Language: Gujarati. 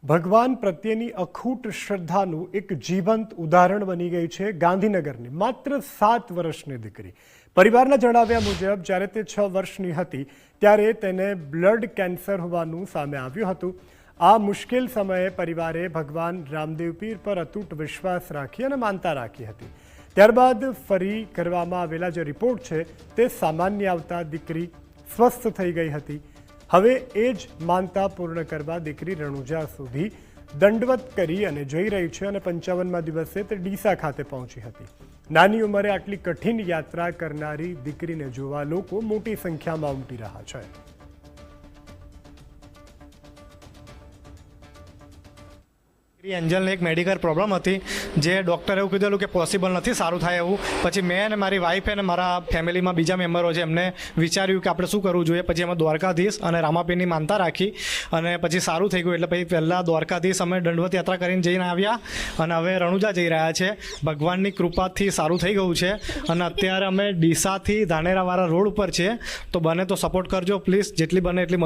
ભગવાન પ્રત્યેની અખૂટ શ્રદ્ધાનું એક જીવંત ઉદાહરણ બની ગઈ છે ગાંધીનગરની માત્ર 7 વર્ષની દીકરી। પરિવારના જણાવ્યા મુજબ જ્યારે તે 6 વર્ષની હતી ત્યારે તેને બ્લડ કેન્સર હોવાનું સામે આવ્યું હતું। આ મુશ્કેલ સમયે પરિવારે ભગવાન રામદેવ પીર પર અતૂટ વિશ્વાસ રાખી અને માનતા રાખી હતી। ત્યારબાદ ફરી કરવામાં આવેલા જે રિપોર્ટ છે તે સામાન્ય આવતા દીકરી સ્વસ્થ થઈ ગઈ હતી। હવે એ જ માનતા પૂર્ણ કરવા દીકરી રણુજા સુધી દંડવત કરી અને જઈ રહી છે અને 55મા દિવસે તે ડીસા ખાતે પહોંચી હતી। નાની ઉંમરે આટલી કઠિન યાત્રા કરનારી દીકરીને જોવા લોકો મોટી સંખ્યામાં ઉમટી રહ્યા છે। એન્જલને એક મેડિકલ પ્રોબ્લેમ હતી જે ડૉક્ટરે એવું કીધેલું કે પોસિબલ નથી સારું થાય એવું। પછી મેં અને મારી વાઈફ અને મારા ફેમિલીમાં બીજા મેમ્બરો છે એમને વિચાર્યું કે આપણે શું કરવું જોઈએ। પછી અમે દ્વારકાધીશ અને રામાપીરની માનતા રાખી અને પછી સારું થઈ ગયું। એટલે પછી પહેલાં દ્વારકાધીશ અમે દંડવત યાત્રા કરીને જઈને આવ્યા અને હવે રણુજા જઈ રહ્યા છે। ભગવાનની કૃપાથી સારું થઈ ગયું છે અને અત્યારે અમે ડીસાથી ધાનેરાવાળા રોડ ઉપર છે। તો બને તો સપોર્ટ કરજો પ્લીઝ, જેટલી બને એટલી